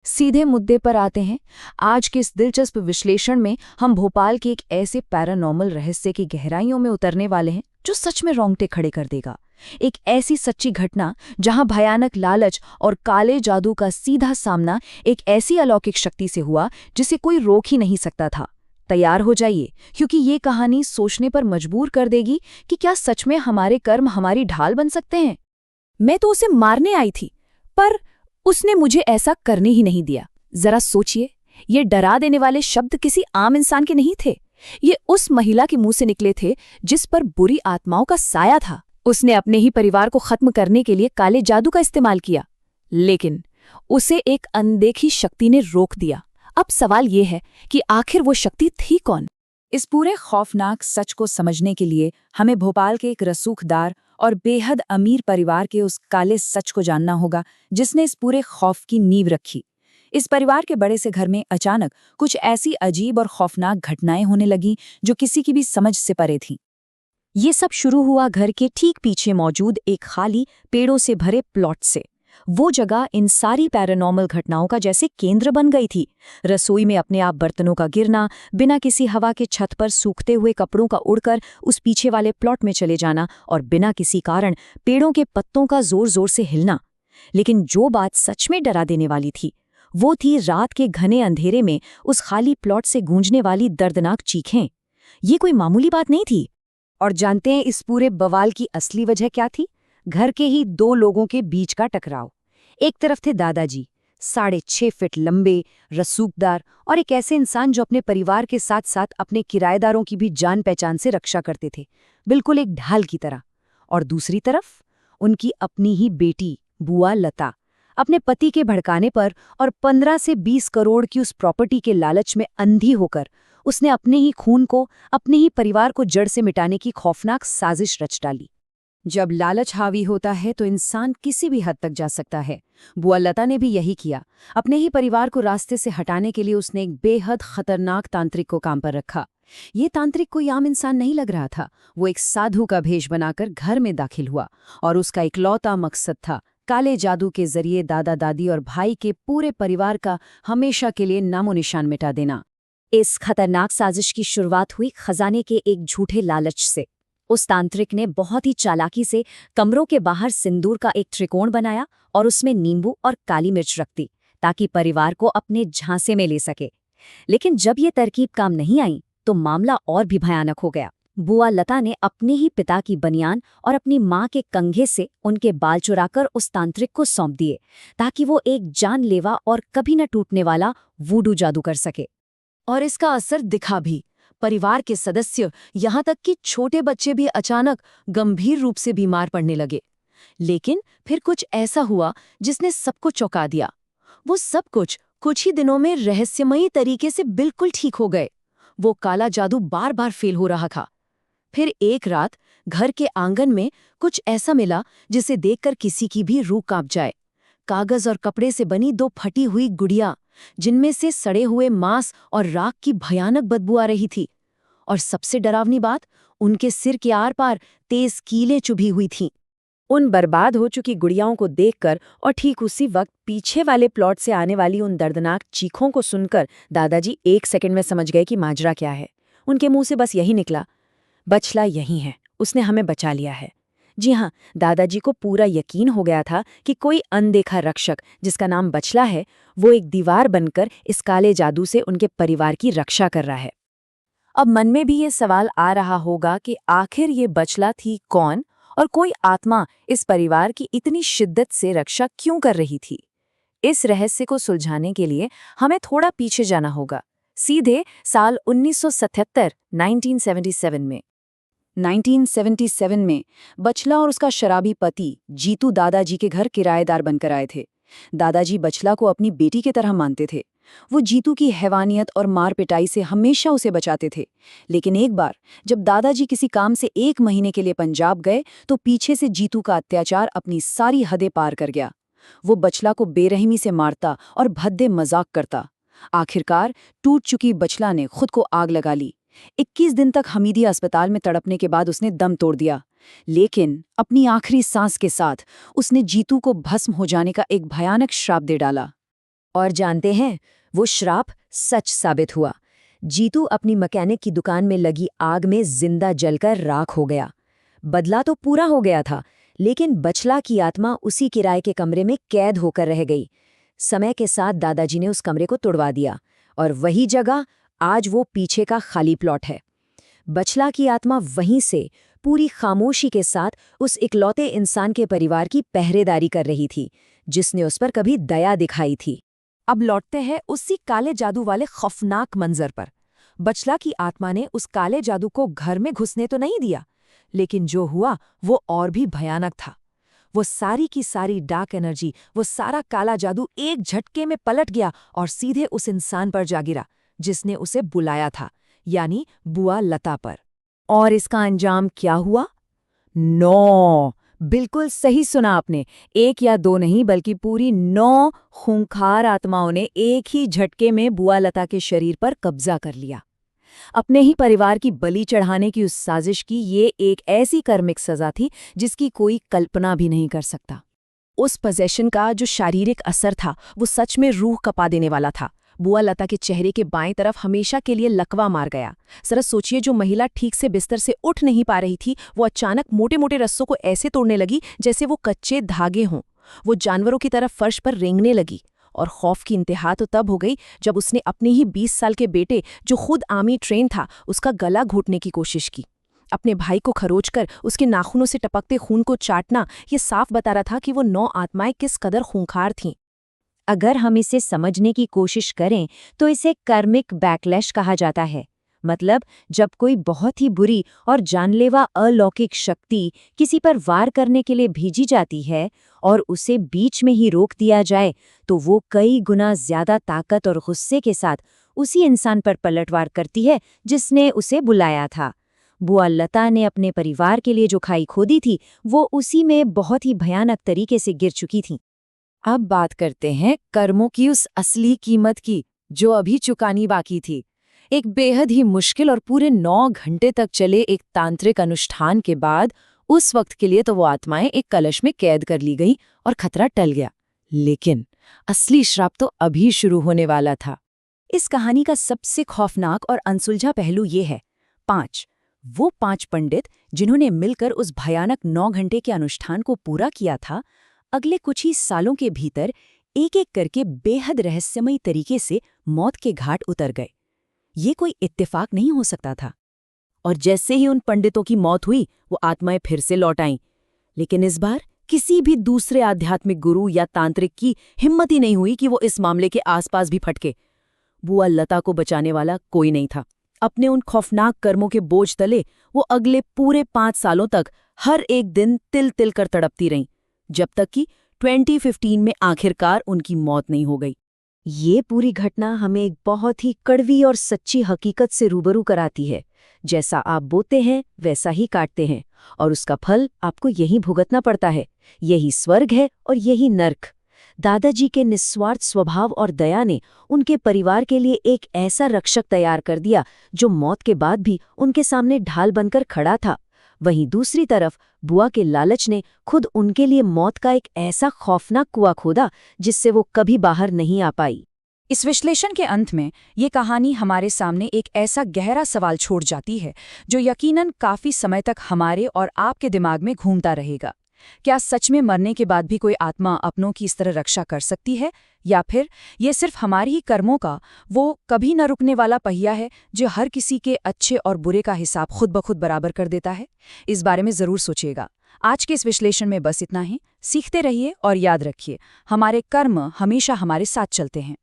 सीधे मुद्दे पर आते हैं। आज के इस दिलचस्प विश्लेषण में हम भोपाल के एक ऐसे पैरानॉर्मल रहस्य की गहराइयों में उतरने वाले हैं जो सच में रोंगटे खड़े कर देगा। एक ऐसी सच्ची घटना जहां भयानक लालच और काले जादू का सीधा सामना एक ऐसी अलौकिक शक्ति से हुआ जिसे कोई रोक ही नहीं सकता था। तैयार हो जाइए, क्योंकि ये कहानी सोचने पर मजबूर कर देगी कि क्या सच में हमारे कर्म हमारी ढाल बन सकते हैं। मैं तो उसे मारने आई थी, पर उसने मुझे ऐसा करने ही नहीं दिया। जरा सोचिए, ये डरा देने वाले शब्द किसी आम इंसान के नहीं थे। ये उस महिला के मुंह से निकले थे जिस पर बुरी आत्माओं का साया था। उसने अपने ही परिवार को खत्म करने के लिए काले जादू का इस्तेमाल किया, लेकिन उसे एक अनदेखी शक्ति ने रोक दिया। अब सवाल ये है कि आखिर वो शक्ति थी कौन? इस पूरे खौफनाक सच को समझने के लिए हमें भोपाल के एक रसूखदार और बेहद अमीर परिवार के उस काले सच को जानना होगा जिसने इस पूरे खौफ की नींव रखी। इस परिवार के बड़े से घर में अचानक कुछ ऐसी अजीब और खौफनाक घटनाएं होने लगीं जो किसी की भी समझ से परे थीं। ये सब शुरू हुआ घर के ठीक पीछे मौजूद एक खाली पेड़ों से भरे प्लॉट से। वो जगह इन सारी पैरानॉर्मल घटनाओं का जैसे केंद्र बन गई थी। रसोई में अपने आप बर्तनों का गिरना, बिना किसी हवा के छत पर सूखते हुए कपड़ों का उड़कर उस पीछे वाले प्लॉट में चले जाना, और बिना किसी कारण पेड़ों के पत्तों का जोर जोर से हिलना। लेकिन जो बात सच में डरा देने वाली थी, वो थी रात के घने अंधेरे में उस खाली प्लॉट से गूंजने वाली दर्दनाक चीखें। ये कोई मामूली बात नहीं थी। और जानते हैं इस पूरे बवाल की असली वजह क्या थी? घर के ही दो लोगों के बीच का टकराव। एक तरफ थे दादाजी, 6.5 फीट लंबे, रसूखदार और एक ऐसे इंसान जो अपने परिवार के साथ साथ अपने किराएदारों की भी जान पहचान से रक्षा करते थे, बिल्कुल एक ढाल की तरह। और दूसरी तरफ उनकी अपनी ही बेटी बुआ लता। अपने पति के भड़काने पर और 15 से 20 करोड़ की उस प्रॉपर्टी के लालच में अंधी होकर उसने अपने ही खून को, अपने ही परिवार को जड़ से मिटाने की खौफनाक साजिश रच डाली। जब लालच हावी होता है तो इंसान किसी भी हद तक जा सकता है। बुआ लता ने भी यही किया। अपने ही परिवार को रास्ते से हटाने के लिए उसने एक बेहद खतरनाक तांत्रिक को काम पर रखा। ये तांत्रिक कोई आम इंसान नहीं लग रहा था। वो एक साधु का भेष बनाकर घर में दाखिल हुआ और उसका इकलौता मकसद था काले जादू के जरिए दादा दादी और भाई के पूरे परिवार का हमेशा के लिए नामो निशान मिटा देना। इस खतरनाक साजिश की शुरुआत हुई खजाने के एक झूठे लालच से। उस तांत्रिक ने बहुत ही चालाकी से कमरों के बाहर सिंदूर का एक त्रिकोण बनाया और उसमें नींबू और काली मिर्च रख दी ताकि परिवार को अपने झांसे में ले सके। लेकिन जब ये तरकीब काम नहीं आई तो मामला और भी भयानक हो गया। बुआ लता ने अपने ही पिता की बनियान और अपनी मां के कंघे से उनके बाल चुराकर उस तांत्रिक को सौंप दिए ताकि वो एक जानलेवा और कभी न टूटने वाला वूडू जादू कर सके। और इसका असर दिखा भी। परिवार के सदस्य, यहाँ तक कि छोटे बच्चे भी अचानक गंभीर रूप से बीमार पड़ने लगे। लेकिन फिर कुछ ऐसा हुआ जिसने सबको चौंका दिया। वो सब कुछ ही दिनों में रहस्यमयी तरीके से बिल्कुल ठीक हो गए। वो काला जादू बार बार फेल हो रहा था। फिर एक रात घर के आंगन में कुछ ऐसा मिला जिसे देखकर किसी की भी रूह कांप जाए। कागज और कपड़े से बनी 2 फटी हुई गुड़ियां, जिनमें से सड़े हुए मांस और राख की भयानक बदबू आ रही थी। और सबसे डरावनी बात, उनके सिर के आर पार तेज कीलें चुभी हुई थीं। उन बर्बाद हो चुकी गुड़ियाओं को देखकर और ठीक उसी वक्त पीछे वाले प्लॉट से आने वाली उन दर्दनाक चीखों को सुनकर दादाजी 1 सेकंड में समझ गए कि माजरा क्या है। उनके मुंह से बस यही निकला, बचला यही है, उसने हमें बचा लिया है। जी हाँ, दादाजी को पूरा यकीन हो गया था कि कोई अनदेखा रक्षक जिसका नाम बचला है, वो एक दीवार बनकर इस काले जादू से उनके परिवार की रक्षा कर रहा है। अब मन में भी ये सवाल आ रहा होगा कि आखिर ये बचला थी कौन और कोई आत्मा इस परिवार की इतनी शिद्दत से रक्षा क्यों कर रही थी? इस रहस्य को सुलझाने के लिए हमें थोड़ा पीछे जाना होगा, सीधे साल 1977 में। 1977 में बचला और उसका शराबी पति जीतू दादाजी के घर किराएदार बनकर आए थे। दादाजी बचला को अपनी बेटी की तरह मानते थे। वो जीतू की हैवानियत और मार पिटाई से हमेशा उसे बचाते थे। लेकिन एक बार जब दादाजी किसी काम से 1 महीने के लिए पंजाब गए तो पीछे से जीतू का अत्याचार अपनी सारी हदें पार कर गया। वो बचला को बेरहमी से मारता और भद्दे मजाक करता। आखिरकार टूट चुकी बचला ने खुद को आग लगा ली। 21 दिन तक हमीदिया अस्पताल में तड़पने के बाद उसने दम तोड़ दिया। लेकिन अपनी आखिरी सांस के साथ उसने जीतू को भस्म हो जाने का एक भयानक श्राप दे डाला। और जानते हैं, वो श्राप सच साबित हुआ। जीतू अपनी मैकेनिक की दुकान में लगी आग में जिंदा जलकर राख हो गया। बदला तो पूरा हो गया था, लेकिन बचला की आत्मा उसी किराए के कमरे में कैद होकर रह गई। समय के साथ दादाजी ने उस कमरे को तोड़वा दिया और वही जगह आज वो पीछे का खाली प्लॉट है। बचला की आत्मा वहीं से पूरी खामोशी के साथ उस इकलौते इंसान के परिवार की पहरेदारी कर रही थी, जिसने उस पर कभी दया दिखाई थी। अब लौटते हैं उसी काले जादू वाले खौफनाक मंजर पर। बचला की आत्मा ने उस काले जादू को घर में घुसने तो नहीं दिया, लेकिन जो हुआ वो और भी भयानक था। वो सारी की सारी डार्क एनर्जी, वो सारा काला जादू एक झटके में पलट गया और सीधे उस इंसान पर जा गिरा जिसने उसे बुलाया था, यानी बुआ लता पर। और इसका अंजाम क्या हुआ? 9! बिल्कुल सही सुना आपने। 1 या 2 नहीं, बल्कि पूरी 9 खूंखार आत्माओं ने एक ही झटके में बुआ लता के शरीर पर कब्जा कर लिया। अपने ही परिवार की बलि चढ़ाने की उस साजिश की ये एक ऐसी कर्मिक सजा थी जिसकी कोई कल्पना भी नहीं कर सकता। उस पोजेशन का जो शारीरिक असर था वो सच में रूह कपा देने वाला था। बुआ लता के चेहरे के बाएं तरफ हमेशा के लिए लकवा मार गया। जरा सोचिए, जो महिला ठीक से बिस्तर से उठ नहीं पा रही थी, वो अचानक मोटे मोटे रस्सों को ऐसे तोड़ने लगी जैसे वो कच्चे धागे हों। वो जानवरों की तरफ फर्श पर रेंगने लगी। और खौफ की इंतहा तो तब हो गई जब उसने अपने ही 20 साल के बेटे, जो खुद आर्मी ट्रेन था, उसका गला घोटने की कोशिश की। अपने भाई को खरोचकर उसके नाखूनों से टपकते खून को चाटना ये साफ बता रहा था कि वो 9 आत्माएं किस कदर खूंखार थीं। अगर हम इसे समझने की कोशिश करें तो इसे कर्मिक बैकलैश कहा जाता है। मतलब जब कोई बहुत ही बुरी और जानलेवा अलौकिक शक्ति किसी पर वार करने के लिए भेजी जाती है और उसे बीच में ही रोक दिया जाए, तो वो कई गुना ज्यादा ताकत और गुस्से के साथ उसी इंसान पर पलटवार करती है जिसने उसे बुलाया था। बुआ लता ने अपने परिवार के लिए जो खाई खोदी थी, वो उसी में बहुत ही भयानक तरीके से गिर चुकी थी। अब बात करते हैं कर्मों की उस असली कीमत की, जो अभी चुकानी बाकी थी। एक बेहद ही मुश्किल और पूरे 9 घंटे तक चले एक तांत्रिक अनुष्ठान के बाद उस वक्त के लिए तो वो आत्माएं एक कलश में कैद कर ली गई और खतरा टल गया। लेकिन असली श्राप तो अभी शुरू होने वाला था। इस कहानी का सबसे खौफनाक और अनसुलझा पहलू ये है, 5 वो 5 पंडित जिन्होंने मिलकर उस भयानक 9 घंटे के अनुष्ठान को पूरा किया था, अगले कुछ ही सालों के भीतर एक एक करके बेहद रहस्यमयी तरीके से मौत के घाट उतर गए। ये कोई इत्तेफाक नहीं हो सकता था। और जैसे ही उन पंडितों की मौत हुई, वो आत्माएं फिर से लौट आईं। लेकिन इस बार किसी भी दूसरे आध्यात्मिक गुरु या तांत्रिक की हिम्मत ही नहीं हुई कि वो इस मामले के आसपास भी फटके। बुआ लता को बचाने वाला कोई नहीं था। अपने उन खौफनाक कर्मों के बोझ तले वो अगले पूरे 5 सालों तक हर एक दिन तिल तिल कर तड़पती रहीं, जब तक कि 2015 में आखिरकार उनकी मौत नहीं हो गई। ये पूरी घटना हमें एक बहुत ही कड़वी और सच्ची हकीकत से रूबरू कराती है। जैसा आप बोते हैं वैसा ही काटते हैं, और उसका फल आपको यही भुगतना पड़ता है। यही स्वर्ग है और यही नर्क। दादाजी के निस्वार्थ स्वभाव और दया ने उनके परिवार के लिए एक ऐसा रक्षक तैयार कर दिया जो मौत के बाद भी उनके सामने ढाल बनकर खड़ा था। वहीं दूसरी तरफ बुआ के लालच ने खुद उनके लिए मौत का एक ऐसा खौफनाक कुआं खोदा जिससे वो कभी बाहर नहीं आ पाई। इस विश्लेषण के अंत में ये कहानी हमारे सामने एक ऐसा गहरा सवाल छोड़ जाती है जो यकीनन काफी समय तक हमारे और आपके दिमाग में घूमता रहेगा। क्या सच में मरने के बाद भी कोई आत्मा अपनों की इस तरह रक्षा कर सकती है, या फिर ये सिर्फ हमारी ही कर्मों का वो कभी न रुकने वाला पहिया है जो हर किसी के अच्छे और बुरे का हिसाब खुद ब खुद बराबर कर देता है? इस बारे में जरूर सोचिएगा। आज के इस विश्लेषण में बस इतना ही। सीखते रहिए और याद रखिए, हमारे कर्म हमेशा हमारे साथ चलते हैं।